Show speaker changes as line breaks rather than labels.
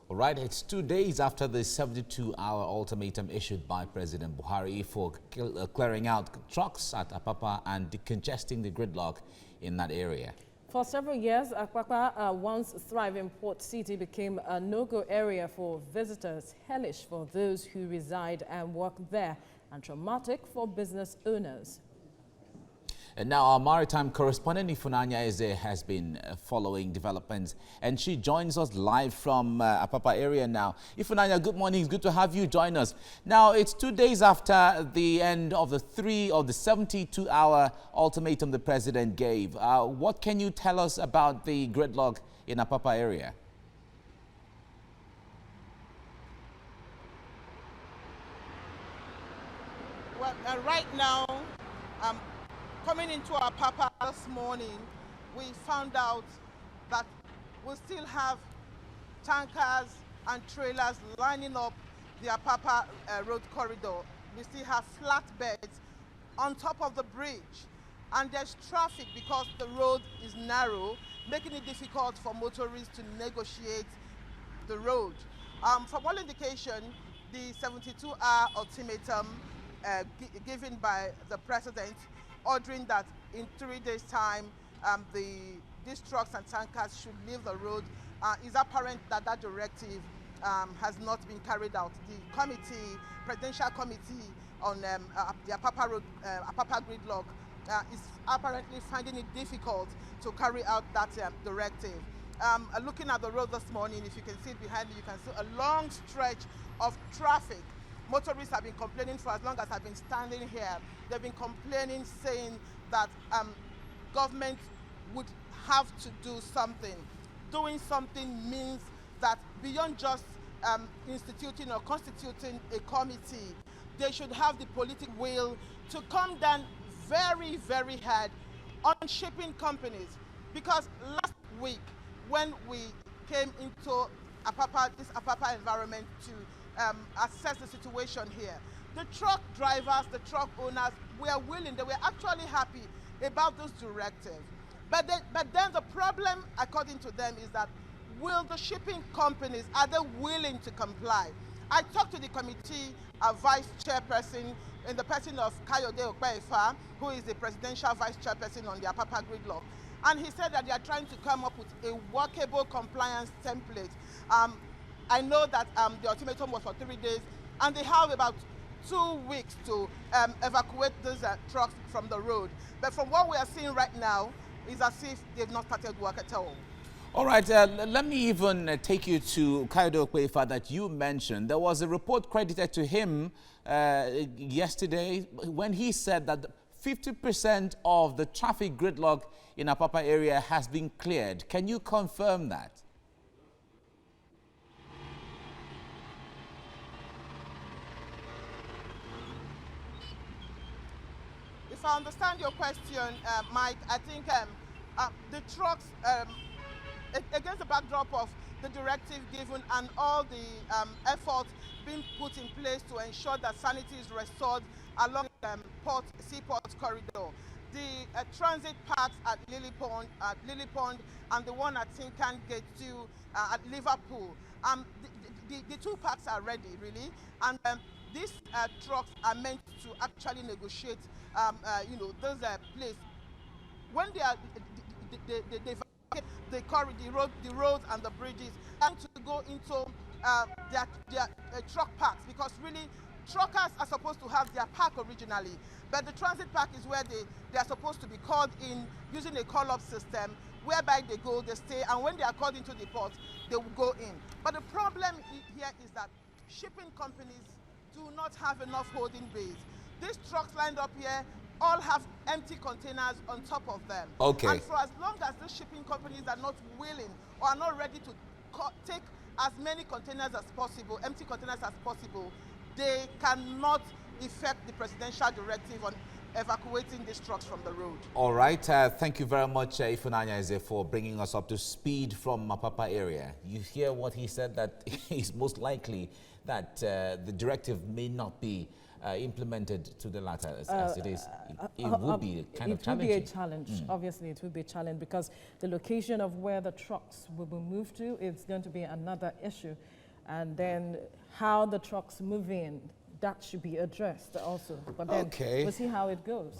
All right, it's 2 days after the 72-hour ultimatum issued by President Buhari for clearing out trucks at Apapa and decongesting the gridlock in that area.
For several years, Apapa, a once thriving port city, became a no-go area for visitors, hellish for those who reside and work there, and traumatic for business owners.
And now our maritime correspondent Ifunanya Eze has been following developments, and she joins us live from Apapa area now. Ifunanya, good morning. It's good to have you join us. Now, it's 2 days after the end of the 72-hour ultimatum the president gave. What can you tell us about the gridlock in Apapa area?
Well, right now, coming into Apapa this morning, we found out that we still have tankers and trailers lining up the Apapa road corridor. We still have flatbeds on top of the bridge, and there's traffic because the road is narrow, making it difficult for motorists to negotiate the road. From all indication, the 72-hour ultimatum given by the president, ordering that in 3 days' time, these trucks and tankers should leave the road, is apparent that that directive has not been carried out. The committee, presidential committee on the Apapa road, Apapa gridlock, is apparently finding it difficult to carry out that directive. Looking at the road this morning, if you can see it behind me, you can see a long stretch of traffic. Motorists have been complaining for as long as I've been standing here. They've been complaining, saying that government would have to do something. Doing something means that beyond just instituting or constituting a committee, they should have the political will to come down very, very hard on shipping companies. Because last week, when we came into this Apapa environment to assess the situation here, the truck drivers, the truck owners were willing, they were actually happy about this directive. But then the problem, according to them, is that will the shipping companies, are they willing to comply? I talked to the committee vice chairperson in the person of Kayode Okpeifa, who is the presidential vice chairperson on the Apapa gridlock. And he said that they are trying to come up with a workable compliance template. I know that the ultimatum was for 3 days, and they have about 2 weeks to evacuate these trucks from the road. But from what we are seeing right now, is as if they've not started work at all.
All right, let me even take you to Kayode Okpeifa that you mentioned. There was a report credited to him yesterday when he said that 50% of the traffic gridlock in Apapa area has been cleared. Can you confirm that?
If I understand your question, Mike, I think the trucks, against the backdrop of the directive given and all the efforts being put in place to ensure that sanity is restored along the seaport corridor, the transit parks at Lily Pond and the one at Tinkan Gate 2 at Liverpool, the two parks are ready, really, and these trucks are meant to actually negotiate, those place. When they are, they vacate the corridor, the roads and the bridges, and to go into their truck parks, because really truckers are supposed to have their park originally, but the transit park is where they are supposed to be called in using a call-up system, whereby they go, they stay, and when they are called into the port, they will go in. But the problem here is that shipping companies do not have enough holding bays. These trucks lined up here all have empty containers on top of them.
Okay.
And for as long as the shipping companies are not willing or are not ready to take as many containers as possible, empty containers as possible, they cannot effect the presidential directive on evacuating these trucks from the road.
All right. Thank you very much, Ifunanya Eze, for bringing us up to speed from Apapa area. You hear what he said, that it's most likely that the directive may not be implemented to the latter as it is, it would be kind of challenging.
It would be a challenge. Obviously, it would be a challenge because the location of where the trucks will be moved to is going to be another issue. And then how the trucks move in, that should be addressed also. But then we'll see how it goes.